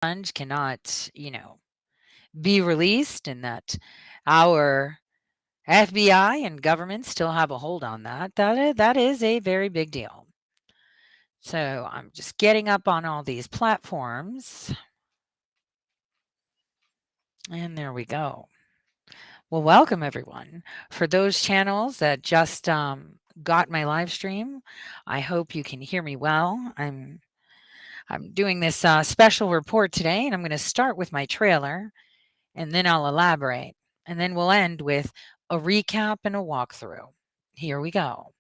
sponge cannot, be released and that our FBI and government still have a hold on that. That is a very big deal. So I'm just getting up on all these platforms, and there we go. Well, welcome everyone. For those channels that just got my live stream, I hope you can hear me well. I'm doing this special report today, and I'm going to start with my trailer, and then I'll elaborate, and then we'll end with a recap and a walkthrough. Here we go.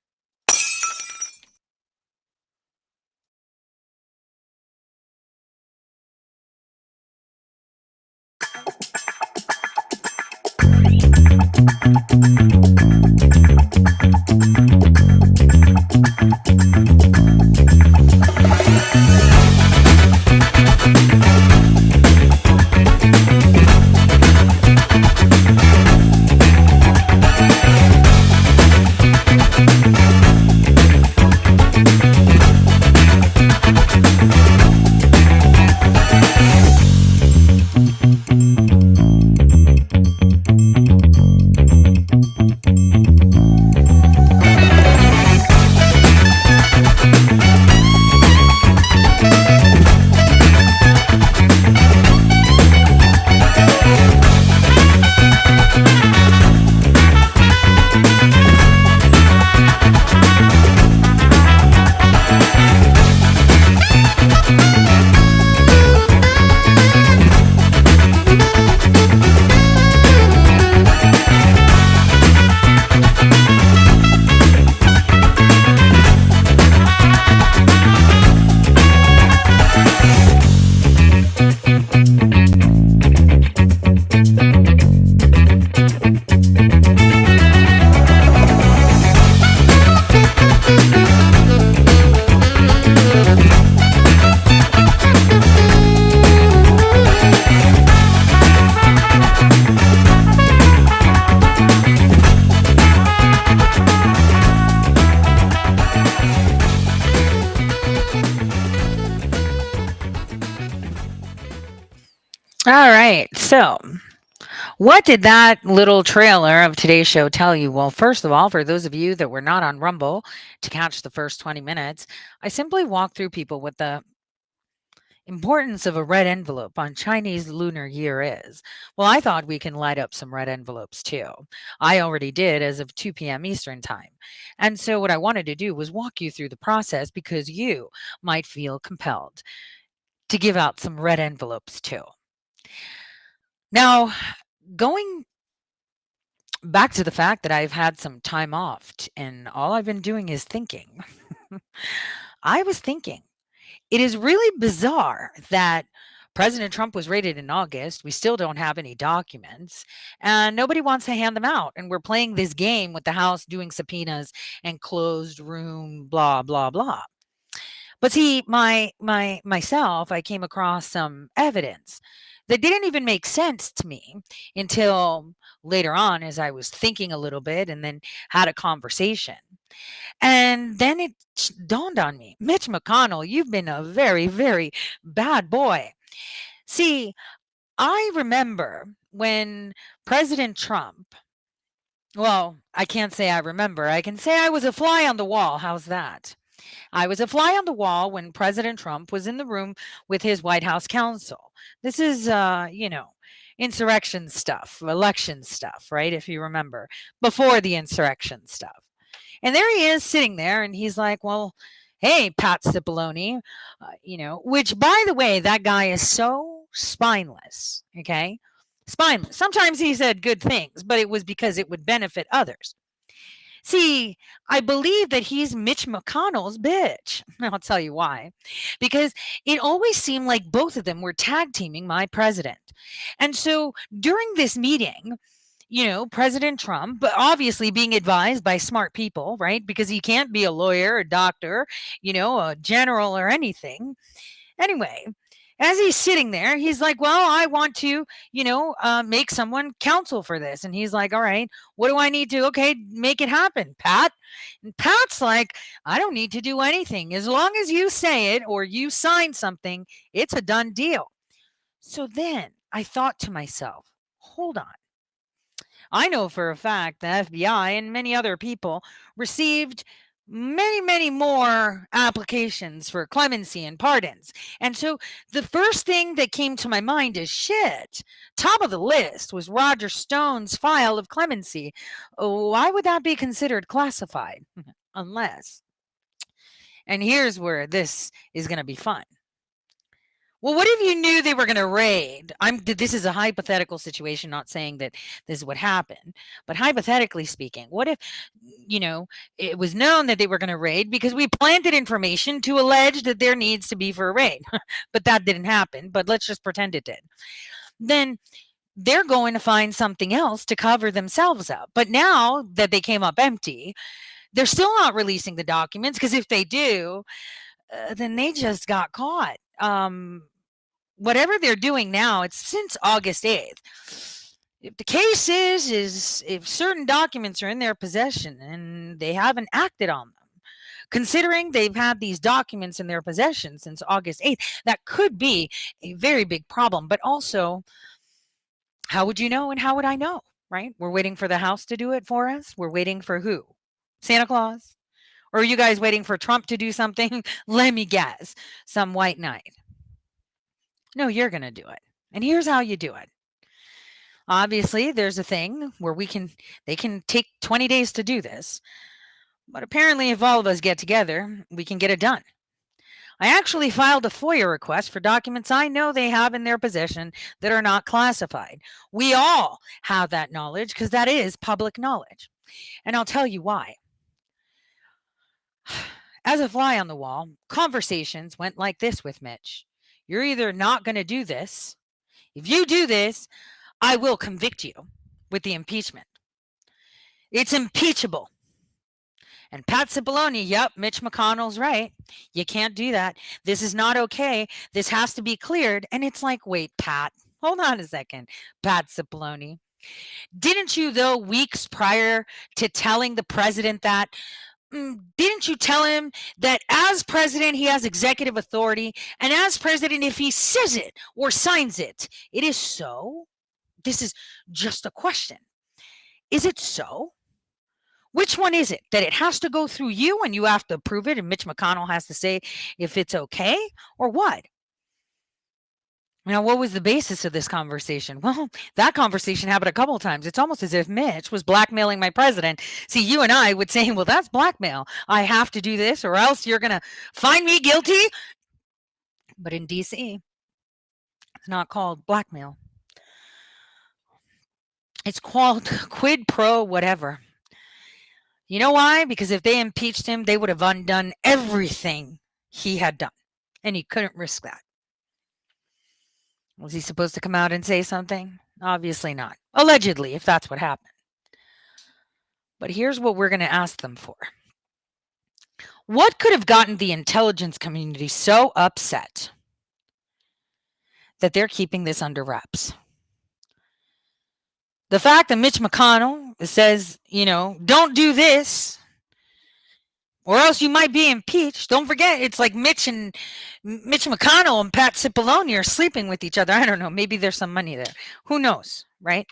All right. So, what did that little trailer of today's show tell you? Well, first of all, for those of you that were not on Rumble to catch the first 20 minutes, I simply walked through people what the importance of a red envelope on Chinese Lunar Year is. Well, I thought we can light up some red envelopes too. I already did as of 2 p.m. Eastern Time. And so, what I wanted to do was walk you through the process because you might feel compelled to give out some red envelopes too. Now, going back to the fact that I've had some time off and all I've been doing is thinking. I was thinking, it is really bizarre that President Trump was raided in August. We still don't have any documents, and nobody wants to hand them out. And we're playing this game with the House doing subpoenas and closed room, blah blah blah. But see, myself, I came across some evidence that didn't even make sense to me until later on as I was thinking a little bit and then had a conversation. And then it dawned on me, Mitch McConnell, you've been a very, very bad boy. See, I remember when President Trump, well, I can't say I remember. I can say I was a fly on the wall. How's that? I was a fly on the wall when President Trump was in the room with his White House counsel. This is, insurrection stuff, election stuff, right? If you remember, before the insurrection stuff. And there he is sitting there, and he's like, well, hey, Pat Cipollone, which, by the way, that guy is so spineless, okay? Spineless. Sometimes he said good things, but it was because it would benefit others. See, I believe that he's Mitch McConnell's bitch. I'll tell you why. Because it always seemed like both of them were tag teaming my president. And so during this meeting, President Trump, but obviously being advised by smart people, right? Because he can't be a lawyer, a doctor, a general or anything. Anyway, as he's sitting there, he's like, well, I want to, make someone counsel for this. And he's like, all right, what do I need to? Okay, make it happen, Pat. And Pat's like, I don't need to do anything. As long as you say it or you sign something, it's a done deal. So then I thought to myself, hold on. I know for a fact the FBI and many other people received many, many more applications for clemency and pardons. And so the first thing that came to my mind is shit. Top of the list was Roger Stone's file of clemency. Why would that be considered classified? Unless, and here's where this is going to be fun. Well, what if you knew they were going to raid? This is a hypothetical situation, not saying that this is what happened, but hypothetically speaking, what if, you know, it was known that they were going to raid because we planted information to allege that there needs to be for a raid, but that didn't happen. But let's just pretend it did. Then they're going to find something else to cover themselves up. But now that they came up empty, they're still not releasing the documents because if they do, then they just got caught. Whatever they're doing now, it's since August 8th. If the case is if certain documents are in their possession and they haven't acted on them, considering they've had these documents in their possession since August 8th, that could be a very big problem. But also, how would you know and how would I know, right? We're waiting for the House to do it for us. We're waiting for who? Santa Claus? Or are you guys waiting for Trump to do something? Let me guess. Some white knight. No, you're going to do it. And here's how you do it. Obviously, there's a thing where they can take 20 days to do this. But apparently, if all of us get together, we can get it done. I actually filed a FOIA request for documents I know they have in their possession that are not classified. We all have that knowledge because that is public knowledge. And I'll tell you why. As a fly on the wall, conversations went like this with Mitch. You're either not going to do this. If you do this, I will convict you with the impeachment. It's impeachable. And Pat Cipollone, yep, Mitch McConnell's right. You can't do that. This is not okay. This has to be cleared. And it's like, wait, Pat, hold on a second, Pat Cipollone. Didn't you, though, weeks prior to telling the president that, didn't you tell him that as president, he has executive authority? And as president, if he says it or signs it, it is so? This is just a question. Is it so? Which one is it? That it has to go through you and you have to approve it and Mitch McConnell has to say if it's okay or what? Now, what was the basis of this conversation? Well, that conversation happened a couple of times. It's almost as if Mitch was blackmailing my president. See, you and I would say, well, that's blackmail. I have to do this or else you're going to find me guilty. But in DC, it's not called blackmail. It's called quid pro whatever. You know why? Because if they impeached him, they would have undone everything he had done. And he couldn't risk that. Was he supposed to come out and say something? Obviously not. Allegedly, if that's what happened. But here's what we're going to ask them for. What could have gotten the intelligence community so upset that they're keeping this under wraps? The fact that Mitch McConnell says, don't do this or else you might be impeached. Don't forget, it's like Mitch McConnell and Pat Cipollone are sleeping with each other. I don't know. Maybe there's some money there. Who knows, right?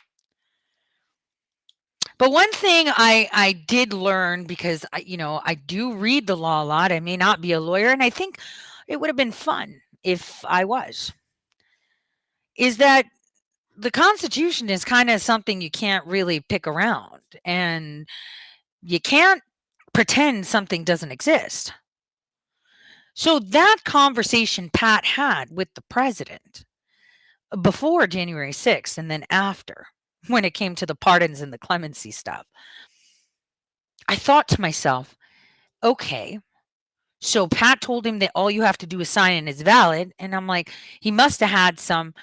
But one thing I did learn because I do read the law a lot. I may not be a lawyer, and I think it would have been fun if I was. Is that the Constitution is kind of something you can't really pick around, and you can't pretend something doesn't exist. So that conversation Pat had with the president before January 6th and then after, when it came to the pardons and the clemency stuff, I thought to myself, okay, so Pat told him that all you have to do is sign and it's valid. And I'm like, he must have had some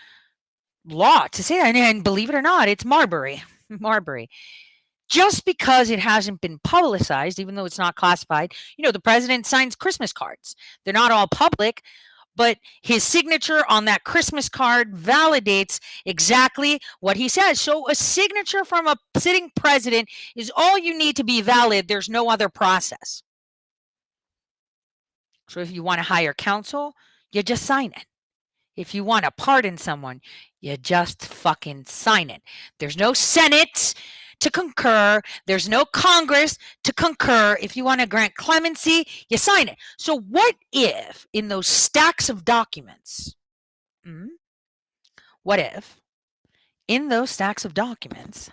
law to say that. And believe it or not, it's Marbury. Marbury. Just because it hasn't been publicized, even though it's not classified, the president signs Christmas cards. They're not all public, but his signature on that Christmas card validates exactly what he says. So a signature from a sitting president is all you need to be valid. There's no other process. So if you want to hire counsel, you just sign it. If you want to pardon someone, you just fucking sign it. There's no Senate to concur. There's no Congress to concur. If you want to grant clemency, you sign it. So what if in those stacks of documents, what if in those stacks of documents,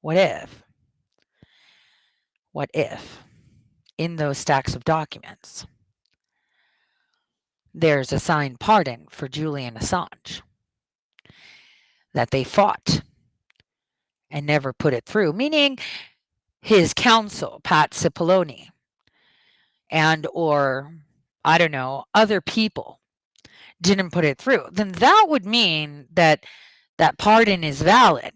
what if in those stacks of documents, there's a signed pardon for Julian Assange that they fought and never put it through, meaning his counsel, Pat Cipollone, and or, I don't know, other people didn't put it through, then that would mean that that pardon is valid.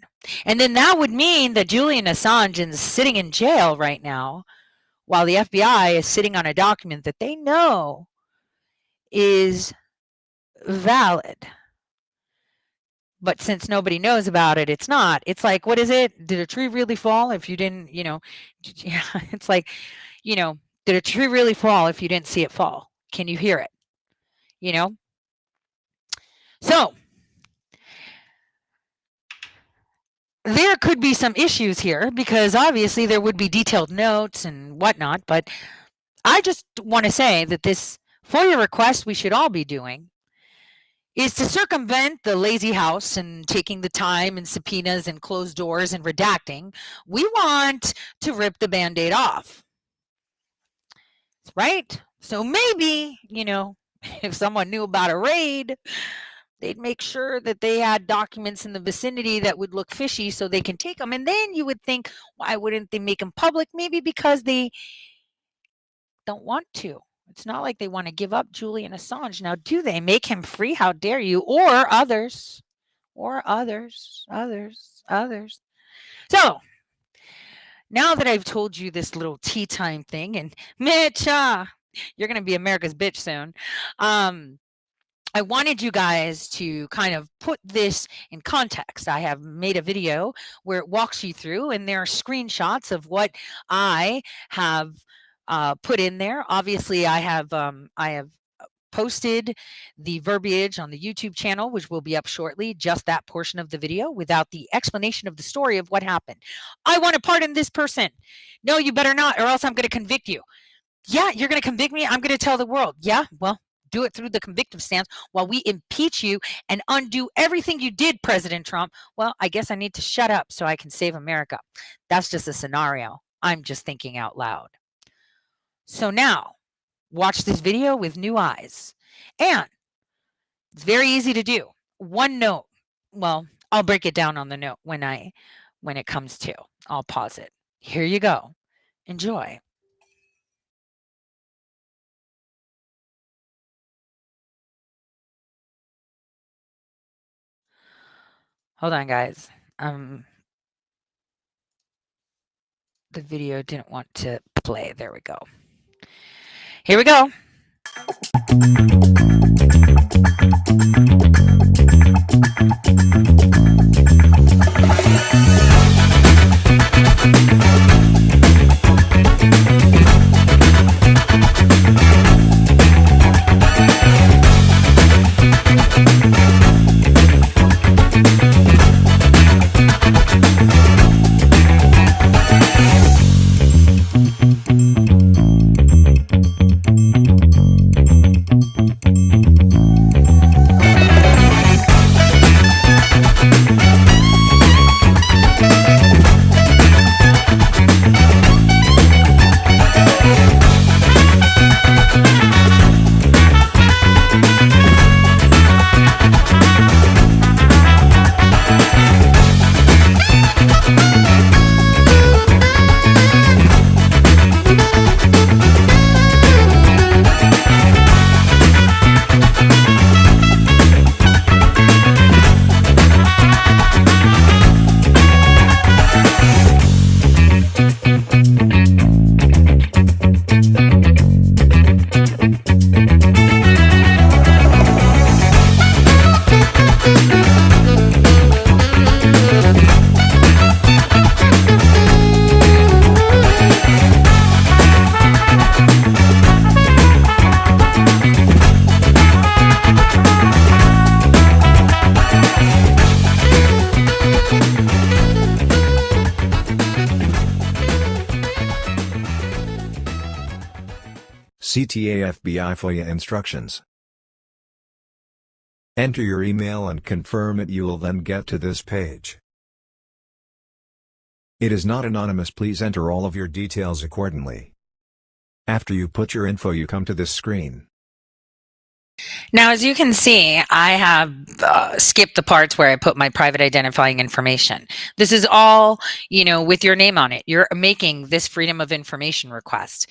And then that would mean that Julian Assange is sitting in jail right now while the FBI is sitting on a document that they know is valid. But since nobody knows about it, it's not. It's like, what is it? Did a tree really fall if you didn't, yeah, it's like, did a tree really fall if you didn't see it fall? Can you hear it? So there could be some issues here because obviously there would be detailed notes and whatnot, but I just want to say that this FOIA request we should all be doing is to circumvent the lazy house and taking the time and subpoenas and closed doors and redacting. We want to rip the Band-Aid off, right? So maybe, if someone knew about a raid, they'd make sure that they had documents in the vicinity that would look fishy so they can take them. And then you would think, why wouldn't they make them public? Maybe because they don't want to. It's not like they want to give up Julian Assange. Now, do they? Make him free? How dare you? Or others. So, now that I've told you this little tea time thing, and Mitch, you're going to be America's bitch soon. I wanted you guys to kind of put this in context. I have made a video where it walks you through, and there are screenshots of what I have put in there. Obviously, I have posted the verbiage on the YouTube channel, which will be up shortly, just that portion of the video without the explanation of the story of what happened. I want to pardon this person. No, you better not, or else I'm going to convict you. Yeah, you're going to convict me? I'm going to tell the world. Yeah, well, do it through the convictive stance while we impeach you and undo everything you did, President Trump. Well, I guess I need to shut up so I can save America. That's just a scenario. I'm just thinking out loud. So now, watch this video with new eyes. And it's very easy to do. One note. Well, I'll break it down on the note when it comes to. I'll pause it. Here you go. Enjoy. Hold on, guys. The video didn't want to play. There we go. Here we go. CTA FBI FOIA instructions. Enter your email and confirm it. You will then get to this page. It is not anonymous. Please enter all of your details accordingly. After you put your info, you come to this screen. Now, as you can see, I have skipped the parts where I put my private identifying information. This is all, with your name on it. You're making this Freedom of Information request.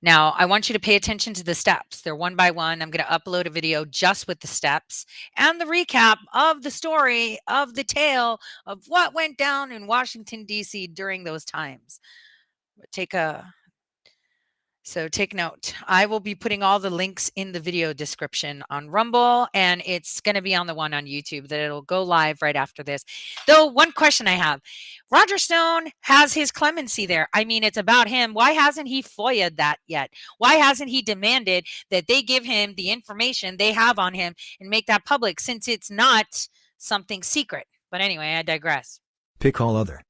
Now, I want you to pay attention to the steps. They're one by one. I'm going to upload a video just with the steps and the recap of the story, of the tale of what went down in Washington, D.C. during those times. So take note. I will be putting all the links in the video description on Rumble, and it's going to be on the one on YouTube that it'll go live right after this. Though, one question I have, Roger Stone has his clemency there. I mean, it's about him. Why hasn't he FOIA'd that yet? Why hasn't he demanded that they give him the information they have on him and make that public, since it's not something secret? But anyway, I digress. Pick all other.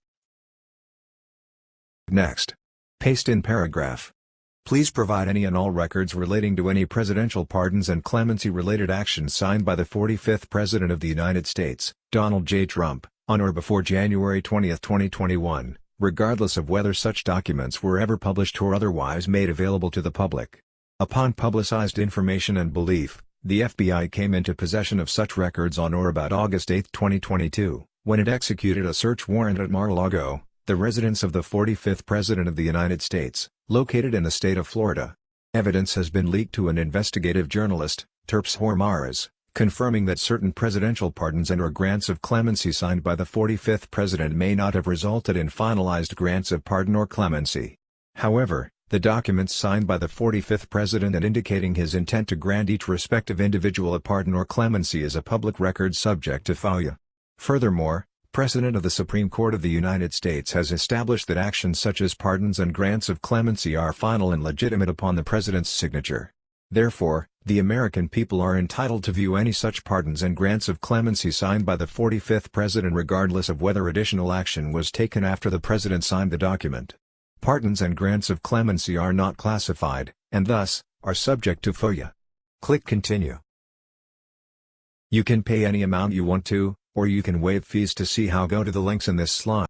Next. Paste in paragraph. Please provide any and all records relating to any presidential pardons and clemency-related actions signed by the 45th President of the United States, Donald J. Trump, on or before January 20, 2021, regardless of whether such documents were ever published or otherwise made available to the public. Upon publicized information and belief, the FBI came into possession of such records on or about August 8, 2022, when it executed a search warrant at Mar-a-Lago, the residence of the 45th President of the United States, located in the state of Florida. Evidence has been leaked to an investigative journalist, Terps Hormaras, confirming that certain presidential pardons and/or grants of clemency signed by the 45th President may not have resulted in finalized grants of pardon or clemency. However, the documents signed by the 45th President and indicating his intent to grant each respective individual a pardon or clemency is a public record subject to FOIA. Furthermore, precedent of the Supreme Court of the United States has established that actions such as pardons and grants of clemency are final and legitimate upon the President's signature. Therefore, the American people are entitled to view any such pardons and grants of clemency signed by the 45th President regardless of whether additional action was taken after the President signed the document. Pardons and grants of clemency are not classified, and thus, are subject to FOIA. Click Continue. You can pay any amount you want to, or you can waive fees to see how. Go to the links in this slide.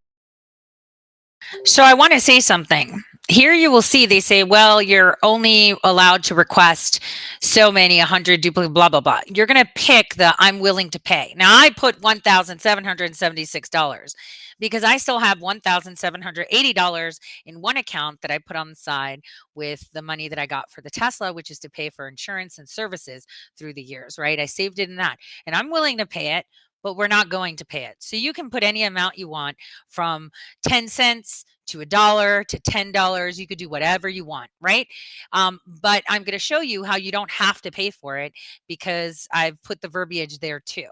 So I want to say something. Here you will see they say, well, you're only allowed to request so many, 100 duplicate, blah, blah, blah. You're going to pick the I'm willing to pay. Now, I put $1,776 because I still have $1,780 in one account that I put on the side with the money that I got for the Tesla, which is to pay for insurance and services through the years, right? I saved it in that, and I'm willing to pay it, but we're not going to pay it. So you can put any amount you want, from 10 cents to $1 to $10. You could do whatever you want, right? But I'm going to show you how you don't have to pay for it, because I've put the verbiage there too,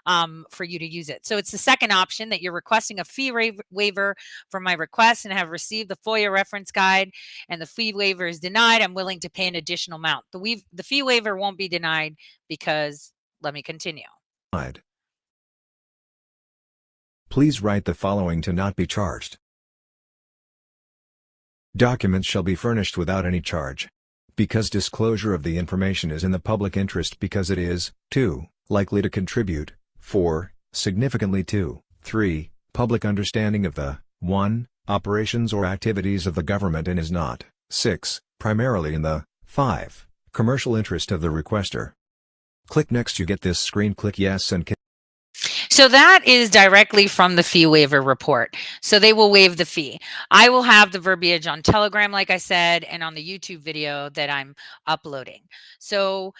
for you to use it. So it's the second option, that you're requesting a fee waiver for my request and have received the FOIA reference guide, and the fee waiver is denied. I'm willing to pay an additional amount. The fee waiver won't be denied because, let me continue. Please write the following to not be charged. Documents shall be furnished without any charge. Because disclosure of the information is in the public interest, because it is, 2, likely to contribute, 4, significantly to, 3, public understanding of the, 1, operations or activities of the government, and is not, 6, primarily in the, 5, commercial interest of the requester. Click Next. You get this screen. Click Yes and So that is directly from the fee waiver report. So they will waive the fee. I will have the verbiage on Telegram, like I said, and on the YouTube video that I'm uploading. So,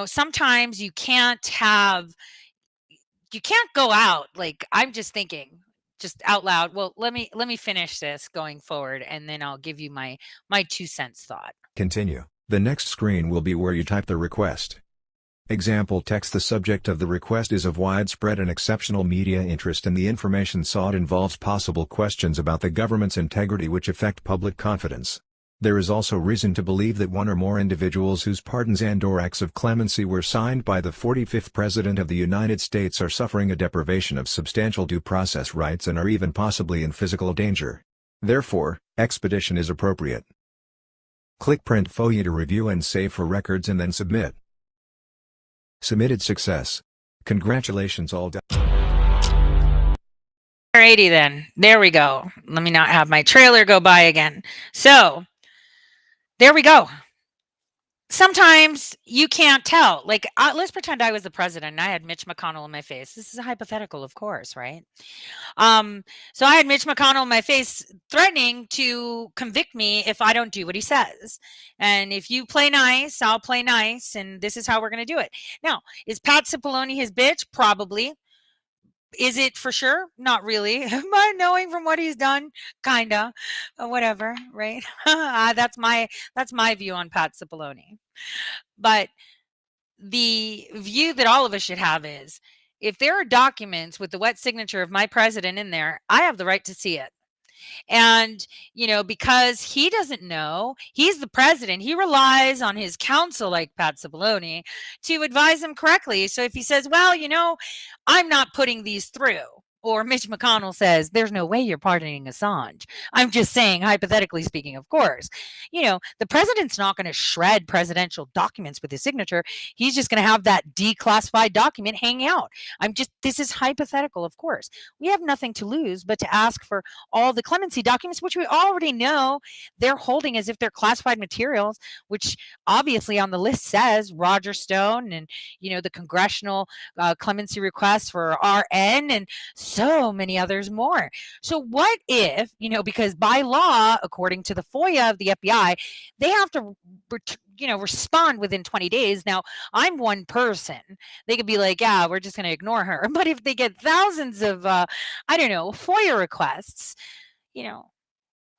sometimes you can't go out. Like, I'm just thinking, just out loud. Well, let me finish this going forward, and then I'll give you my 2 cents thought. Continue. The next screen will be where you type the request. Example text. The subject of the request is of widespread and exceptional media interest, and the information sought involves possible questions about the government's integrity which affect public confidence. There is also reason to believe that one or more individuals whose pardons and/or acts of clemency were signed by the 45th President of the United States are suffering a deprivation of substantial due process rights and are even possibly in physical danger. Therefore, expedition is appropriate. Click Print FOIA to review and save for records and then submit. Submitted success. Congratulations all done. Alrighty then, there we go. Let me not have my trailer go by again. So, there we go. Sometimes you can't tell. Like, let's pretend I was the president and I had Mitch McConnell in my face. This is a hypothetical, of course, right? So I had Mitch McConnell in my face threatening to convict me if I don't do what he says. And if you play nice, I'll play nice. And this is how we're going to do it. Now, is Pat Cipollone his bitch? Probably. Is it for sure? Not really. But knowing from what he's done, kinda, whatever, right? That's my view on Pat Cipollone. But the view that all of us should have is, if there are documents with the wet signature of my president in there, I have the right to see it. And, because he doesn't know, he's the president. He relies on his counsel, like Pat Cipollone, to advise him correctly. So if he says, well, I'm not putting these through, or Mitch McConnell says, there's no way you're pardoning Assange. I'm just saying, hypothetically speaking, of course, the president's not going to shred presidential documents with his signature. He's just going to have that declassified document hanging out. This is hypothetical, of course. We have nothing to lose but to ask for all the clemency documents, which we already know they're holding as if they're classified materials, which obviously on the list says Roger Stone and, the congressional clemency requests for RN and so many others more. So what if, because by law, according to the FOIA of the FBI, they have to, respond within 20 days. Now, I'm one person. They could be like, yeah, we're just going to ignore her. But if they get thousands of, FOIA requests,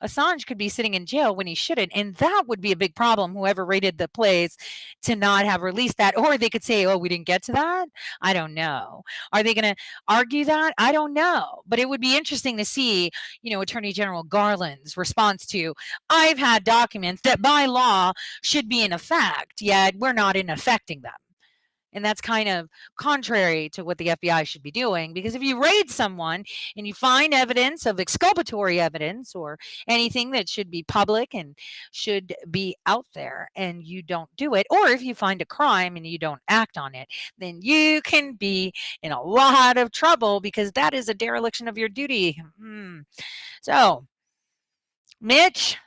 Assange could be sitting in jail when he shouldn't. And that would be a big problem, whoever raided the place, to not have released that. Or they could say, oh, we didn't get to that. I don't know. Are they going to argue that? I don't know. But it would be interesting to see, Attorney General Garland's response to, I've had documents that by law should be in effect, yet we're not in effecting them. And that's kind of contrary to what the FBI should be doing, because if you raid someone and you find evidence of exculpatory evidence or anything that should be public and should be out there and you don't do it, or if you find a crime and you don't act on it, then you can be in a lot of trouble, because that is a dereliction of your duty. So, Mitch,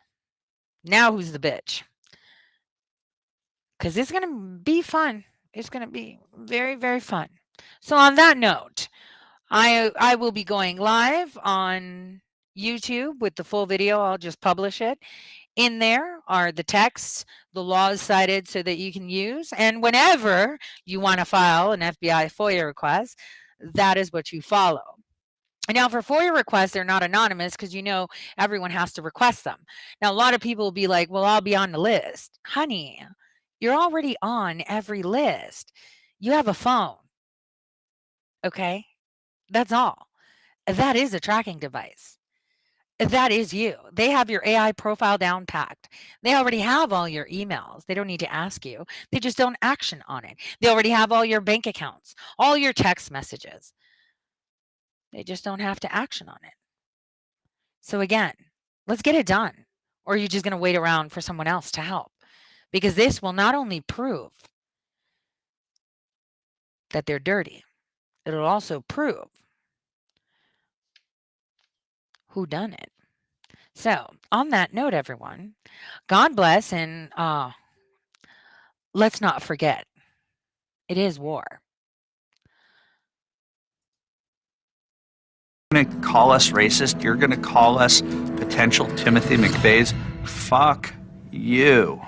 now who's the bitch? Because it's going to be fun. It's going to be very, very fun. So on that note, I will be going live on YouTube with the full video. I'll just publish it. In there are the texts, the laws cited so that you can use. And whenever you want to file an FBI FOIA request, that is what you follow. Now, for FOIA requests, they're not anonymous because everyone has to request them. Now, a lot of people will be like, well, I'll be on the list. Honey, you're already on every list. You have a phone. Okay? That's all. That is a tracking device. That is you. They have your AI profile down packed. They already have all your emails. They don't need to ask you. They just don't action on it. They already have all your bank accounts, all your text messages. They just don't have to action on it. So again, let's get it done. Or are you just going to wait around for someone else to help? Because this will not only prove that they're dirty, it'll also prove who done it. So, on that note, everyone, God bless, and let's not forget, it is war. You're going to call us racist? You're going to call us potential Timothy McVeighs? Fuck you.